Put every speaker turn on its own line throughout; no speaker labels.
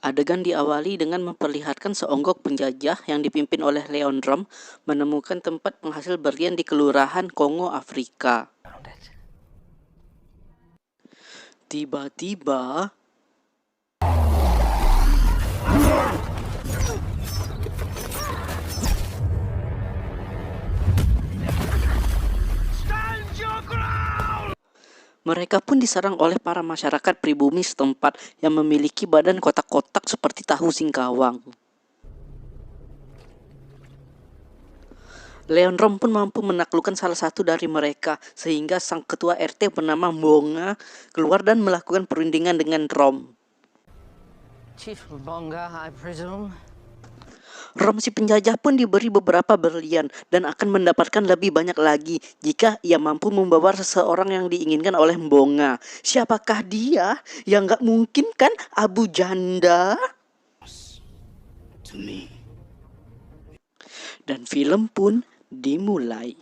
Adegan diawali dengan memperlihatkan seonggok penjajah yang dipimpin oleh Leondrom menemukan tempat penghasil berlian di kelurahan Kongo, Afrika. Tiba-tiba, mereka pun diserang oleh para masyarakat pribumi setempat yang memiliki badan kotak-kotak seperti tahu singkawang. Leondrom pun mampu menaklukkan salah satu dari mereka, sehingga sang ketua RT bernama Mbonga keluar dan melakukan perundingan dengan Rom.
Chief Mbonga, I presume?
Rom si penjajah pun diberi beberapa berlian dan akan mendapatkan lebih banyak lagi jika ia mampu membawa seseorang yang diinginkan oleh Mbonga. Siapakah dia? Yang gak mungkin kan Abu Janda? Dan film pun dimulai.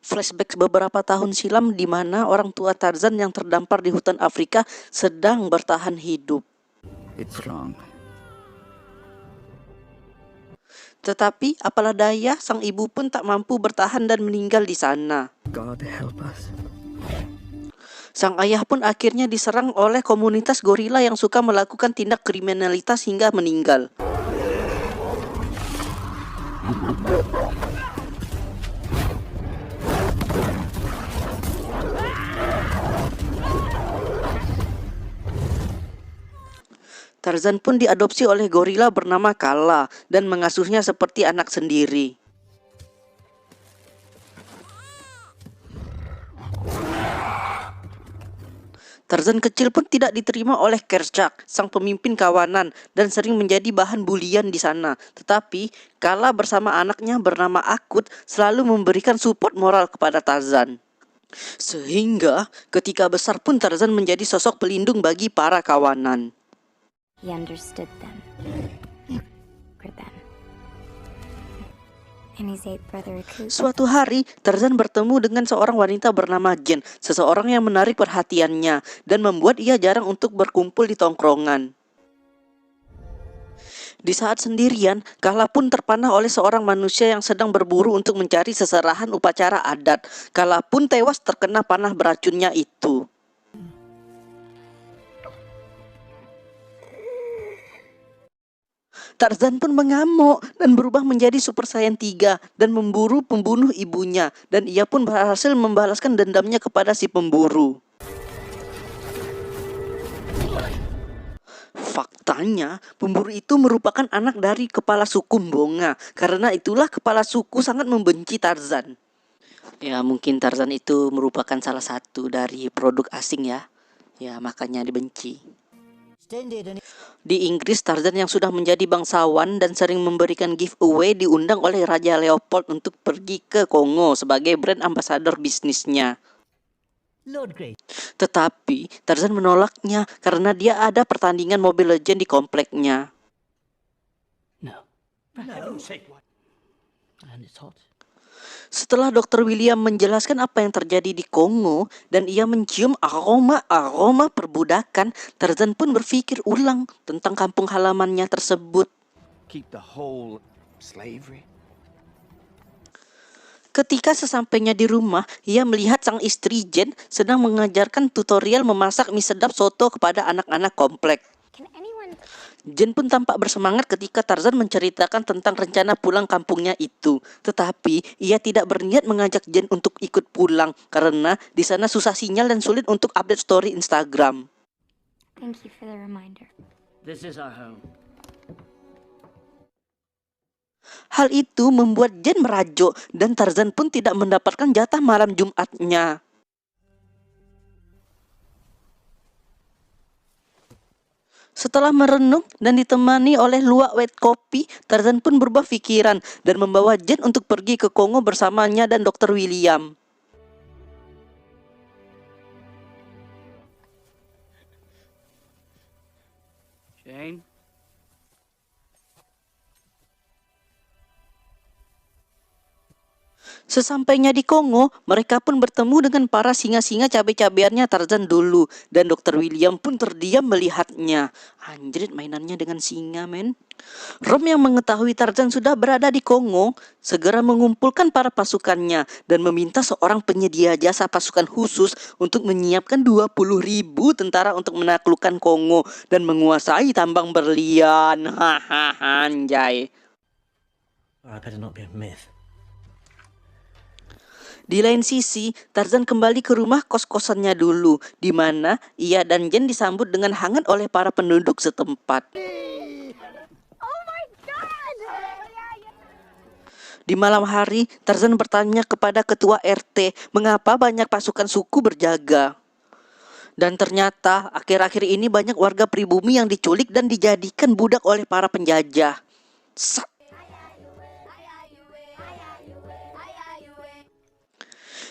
Flashback beberapa tahun silam di mana orang tua Tarzan yang terdampar di hutan Afrika sedang bertahan hidup.
It's wrong.
Tetapi apalah daya, sang ibu pun tak mampu bertahan dan meninggal di sana.
God help us.
Sang ayah pun akhirnya diserang oleh komunitas gorila yang suka melakukan tindak kriminalitas hingga meninggal. Tarzan pun diadopsi oleh gorila bernama Kala dan mengasuhnya seperti anak sendiri. Tarzan kecil pun tidak diterima oleh Kerchak, sang pemimpin kawanan, dan sering menjadi bahan bulian di sana. Tetapi, Kala bersama anaknya bernama Akut selalu memberikan support moral kepada Tarzan. Sehingga, ketika besar pun Tarzan menjadi sosok pelindung bagi para kawanan.
He understood them. For them. And his eighth brother Akut.
Suatu hari, Tarzan bertemu dengan seorang wanita bernama Jen, seseorang yang menarik perhatiannya dan membuat ia jarang untuk berkumpul di tongkrongan. Di saat sendirian, Kala pun terpanah oleh seorang manusia yang sedang berburu untuk mencari seserahan upacara adat. Kala pun tewas terkena panah beracunnya itu. Tarzan pun mengamuk dan berubah menjadi Super Saiyan 3 dan memburu pembunuh ibunya, dan ia pun berhasil membalaskan dendamnya kepada si pemburu. Faktanya, pemburu itu merupakan anak dari kepala suku Mbonga. Karena itulah kepala suku sangat membenci Tarzan. Ya, mungkin Tarzan itu merupakan salah satu dari produk asing ya. Ya, makanya dibenci. Di Inggris, Tarzan yang sudah menjadi bangsawan dan sering memberikan giveaway diundang oleh Raja Leopold untuk pergi ke Kongo sebagai brand ambassador bisnisnya. Tetapi Tarzan menolaknya karena dia ada pertandingan Mobile Legends di kompleknya. Setelah Dr. William menjelaskan apa yang terjadi di Kongo dan ia mencium aroma perbudakan, Tarzan pun berpikir ulang tentang kampung halamannya tersebut.
Keep the whole slavery.
Ketika sesampainya di rumah, ia melihat sang istri Jen sedang mengajarkan tutorial memasak mie sedap soto kepada anak-anak komplek. Jen pun tampak bersemangat ketika Tarzan menceritakan tentang rencana pulang kampungnya itu. Tetapi ia tidak berniat mengajak Jen untuk ikut pulang karena di sana susah sinyal dan sulit untuk update story Instagram.
Thank you for the reminder.
This is our home.
Hal itu membuat Jen merajuk dan Tarzan pun tidak mendapatkan jatah malam Jumatnya. Setelah merenung dan ditemani oleh luwak white kopi, Tarzan pun berubah pikiran dan membawa Jen untuk pergi ke Kongo bersamanya dan Dr. William.
Jane?
Sesampainya di Kongo, mereka pun bertemu dengan para singa-singa cabe-cabeannya Tarzan dulu, dan Dr. William pun terdiam melihatnya. Anjrit, mainannya dengan singa, men. Rom yang mengetahui Tarzan sudah berada di Kongo, segera mengumpulkan para pasukannya dan meminta seorang penyedia jasa pasukan khusus untuk menyiapkan 20.000 tentara untuk menaklukkan Kongo dan menguasai tambang berlian. Hahaha, anjay.
I better not be a myth.
Di lain sisi, Tarzan kembali ke rumah kos-kosannya dulu, di mana ia dan Jen disambut dengan hangat oleh para penduduk setempat. Di malam hari, Tarzan bertanya kepada ketua RT mengapa banyak pasukan suku berjaga. Dan ternyata akhir-akhir ini banyak warga pribumi yang diculik dan dijadikan budak oleh para penjajah.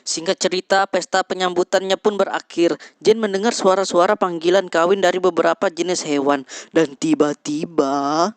Singkat cerita, pesta penyambutannya pun berakhir. Jen mendengar suara-suara panggilan kawin dari beberapa jenis hewan. Dan tiba-tiba...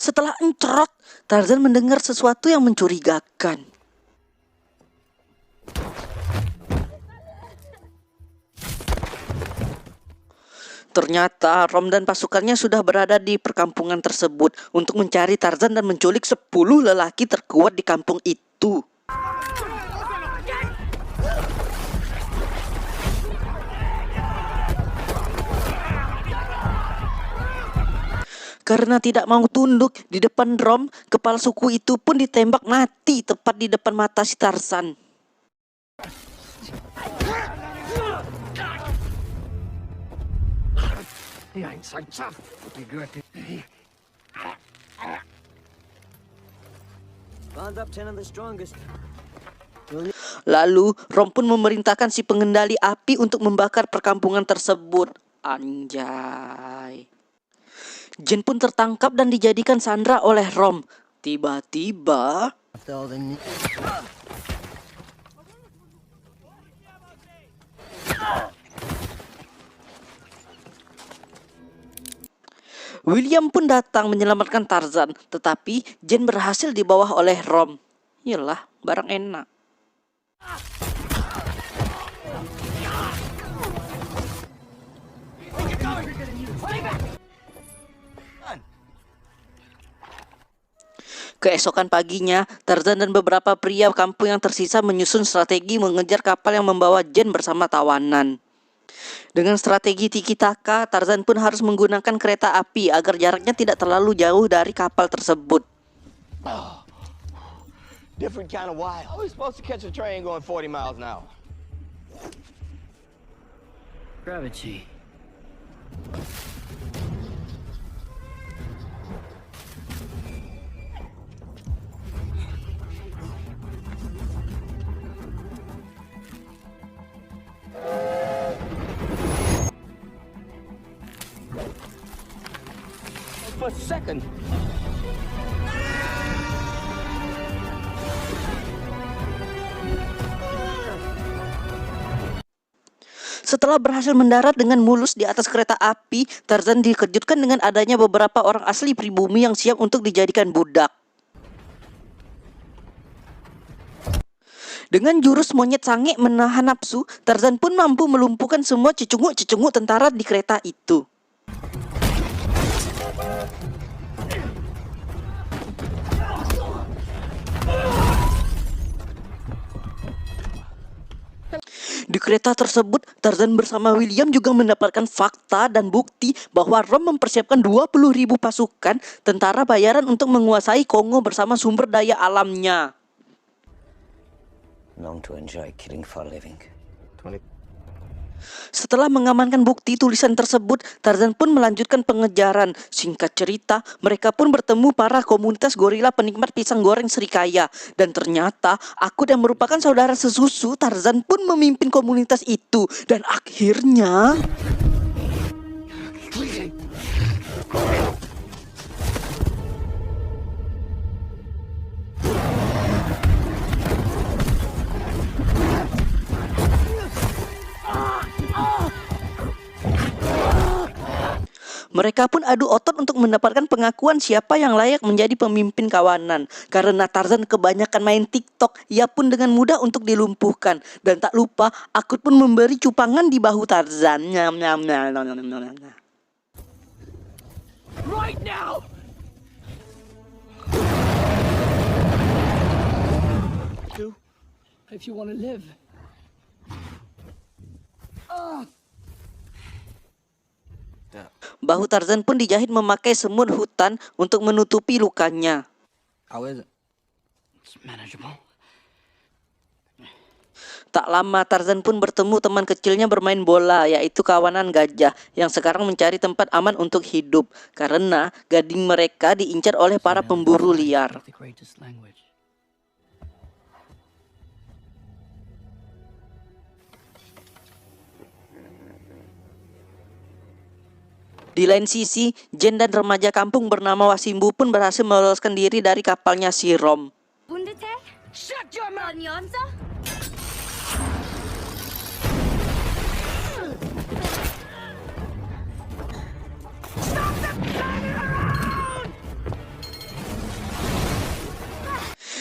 setelah encerot, Tarzan mendengar sesuatu yang mencurigakan. Ternyata Rom dan pasukannya sudah berada di perkampungan tersebut untuk mencari Tarzan dan menculik 10 lelaki terkuat di kampung itu. Karena tidak mau tunduk di depan Rom, kepala suku itu pun ditembak mati tepat di depan mata si Tarzan.
He ain't so tough. You good?
Bond up 10 of the strongest.
Lalu Rom pun memerintahkan si pengendali api untuk membakar perkampungan tersebut. Anjay. Jen pun tertangkap dan dijadikan sandera oleh Rom. Tiba-tiba...
After all the
William pun datang menyelamatkan Tarzan, tetapi Jen berhasil dibawa oleh Rom. Yalah, barang enak. Keesokan paginya, Tarzan dan beberapa pria kampung yang tersisa menyusun strategi mengejar kapal yang membawa Jen bersama tawanan. Dengan strategi tiki-taka, Tarzan pun harus menggunakan kereta api agar jaraknya tidak terlalu jauh dari kapal tersebut.
Different kind of wild. How are we supposed to catch a train going 40 miles an hour?
gravity.
For a second.
Setelah berhasil mendarat dengan mulus di atas kereta api, Tarzan dikejutkan dengan adanya beberapa orang asli pribumi yang siap untuk dijadikan budak. Dengan jurus monyet sange menahan nafsu, Tarzan pun mampu melumpuhkan semua cecunguk-cecunguk tentara di kereta itu. Di kereta tersebut, Tarzan bersama William juga mendapatkan fakta dan bukti bahwa Rom mempersiapkan 20.000 pasukan tentara bayaran untuk menguasai Kongo bersama sumber daya alamnya.
Known to enjoy killing for a living.
Setelah mengamankan bukti tulisan tersebut, Tarzan pun melanjutkan pengejaran. Singkat cerita, mereka pun bertemu para komunitas gorila penikmat pisang goreng serikaya. Dan ternyata, Akut yang merupakan saudara sesusu Tarzan pun memimpin komunitas itu. Dan akhirnya... Mereka pun adu otot untuk mendapatkan pengakuan siapa yang layak menjadi pemimpin kawanan. Karena Tarzan kebanyakan main TikTok, ia pun dengan mudah untuk dilumpuhkan. Dan tak lupa, Akut pun memberi cupangan di bahu Tarzan. Nyam, nyam, nyam, nyam, nyam, nyam, nyam.
Right now! Two, if you want to live.
Bahu Tarzan pun dijahit memakai semut hutan untuk menutupi lukanya.
How is it? It's manageable.
Tak lama Tarzan pun bertemu teman kecilnya bermain bola, yaitu kawanan gajah yang sekarang mencari tempat aman untuk hidup karena gading mereka diincar oleh para pemburu liar.
The greatest language.
Di lain sisi, Jen dan remaja kampung bernama Wasimbu pun berhasil meloloskan diri dari kapalnya si Rom.
Bundete?
Shut your mouth!
Nyonza?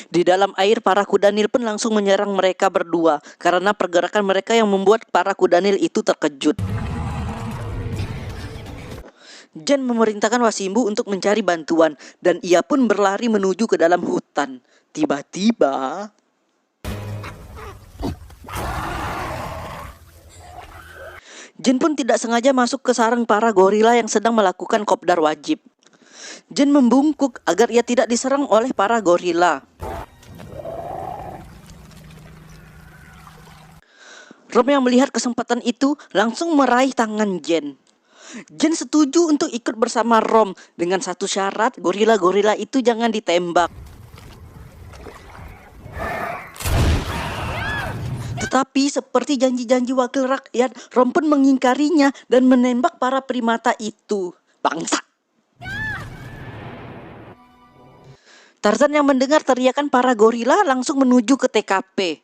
Di dalam air, para kudanil pun langsung menyerang mereka berdua karena pergerakan mereka yang membuat para kudanil itu terkejut. Jen memerintahkan Wasimbu untuk mencari bantuan dan ia pun berlari menuju ke dalam hutan. Tiba-tiba Jen pun tidak sengaja masuk ke sarang para gorila yang sedang melakukan kopdar wajib. Jen membungkuk agar ia tidak diserang oleh para gorila. Rom yang melihat kesempatan itu langsung meraih tangan Jen. Jen setuju untuk ikut bersama Rom dengan satu syarat, gorila-gorila itu jangan ditembak. Tetapi seperti janji-janji wakil rakyat, Rom pun mengingkarinya dan menembak para primata itu. Bangsa! Tarzan yang mendengar teriakan para gorila langsung menuju ke TKP.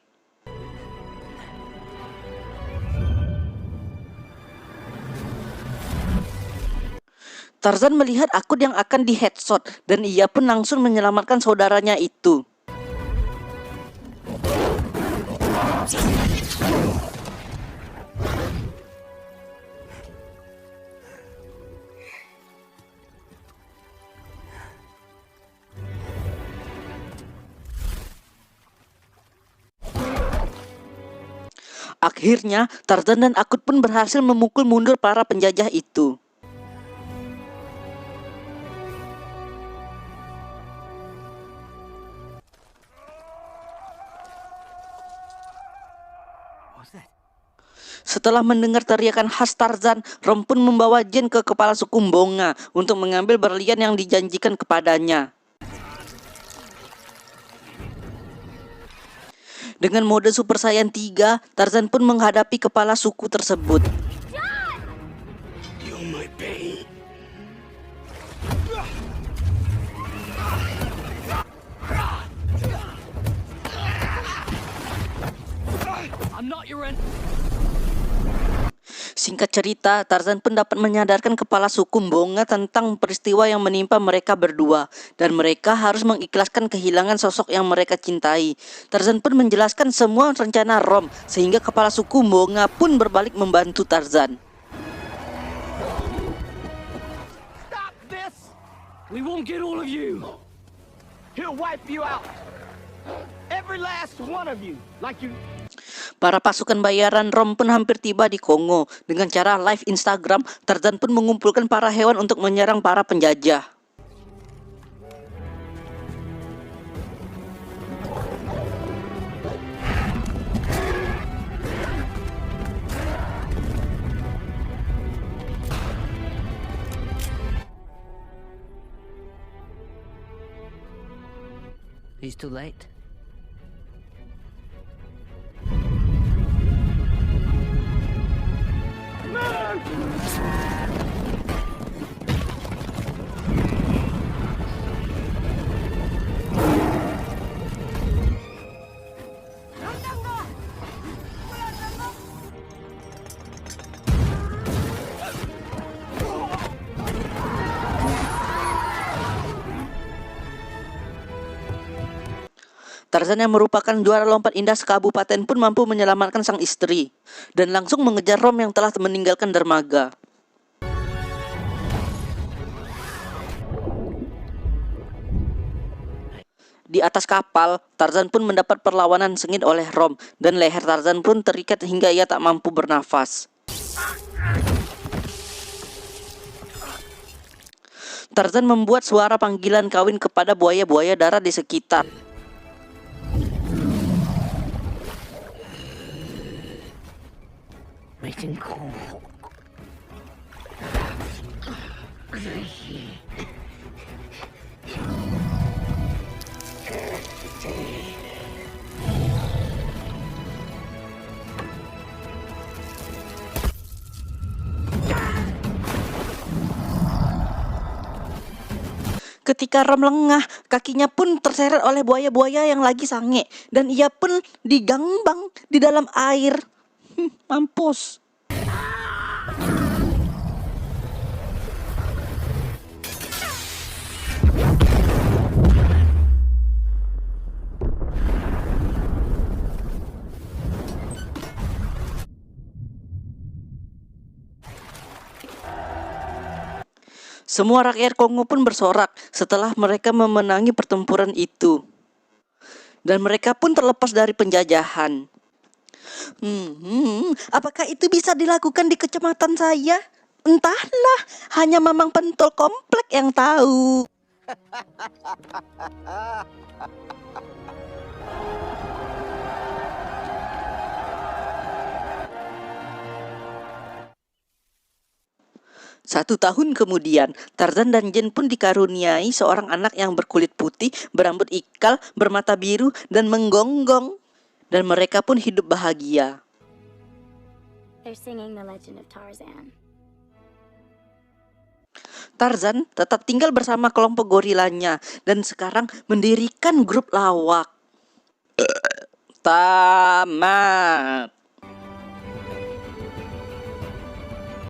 Tarzan melihat Akut yang akan di headshot dan ia pun langsung menyelamatkan saudaranya itu. Akhirnya, Tarzan dan Akut pun berhasil memukul mundur para penjajah itu. Setelah mendengar teriakan khas Tarzan, Rom pun membawa Jen ke kepala suku Mbonga untuk mengambil berlian yang dijanjikan kepadanya. Dengan mode Super Saiyan 3, Tarzan pun menghadapi kepala suku tersebut.
I'm not your enemy.
Singkat cerita, Tarzan pun dapat menyadarkan kepala suku Mbonga tentang peristiwa yang menimpa mereka berdua, dan mereka harus mengikhlaskan kehilangan sosok yang mereka cintai. Tarzan pun menjelaskan semua rencana Rom, sehingga kepala suku Mbonga pun berbalik membantu Tarzan.
Stop this!
We won't get all of you.
He'll wipe you out. Every last one of you. Like you...
Para pasukan bayaran Rom pun hampir tiba di Kongo. Dengan cara live Instagram, Tarzan pun mengumpulkan para hewan untuk menyerang para penjajah.
He's too late.
Tarzan yang merupakan juara lompat indah sekabupaten pun mampu menyelamatkan sang istri dan langsung mengejar Rom yang telah meninggalkan dermaga. Di atas kapal, Tarzan pun mendapat perlawanan sengit oleh Rom dan leher Tarzan pun terikat hingga ia tak mampu bernafas. Tarzan membuat suara panggilan kawin kepada buaya-buaya darat di sekitar.
Making call.
Ketika Rom lengah, kakinya pun terseret oleh buaya-buaya yang lagi sange dan ia pun digangbang di dalam air. Mampus. Semua rakyat Kongo pun bersorak setelah mereka memenangi pertempuran itu. Dan mereka pun terlepas dari penjajahan. Apakah itu bisa dilakukan di kecamatan saya? Entahlah, hanya Mamang Pentol komplek yang tahu. Satu tahun kemudian, Tarzan dan Jane pun dikaruniai seorang anak yang berkulit putih, berambut ikal, bermata biru, dan menggonggong. Dan mereka pun hidup bahagia.
They're singing the legend of Tarzan.
Tarzan tetap tinggal bersama kelompok gorilanya dan sekarang mendirikan grup lawak. Tamat.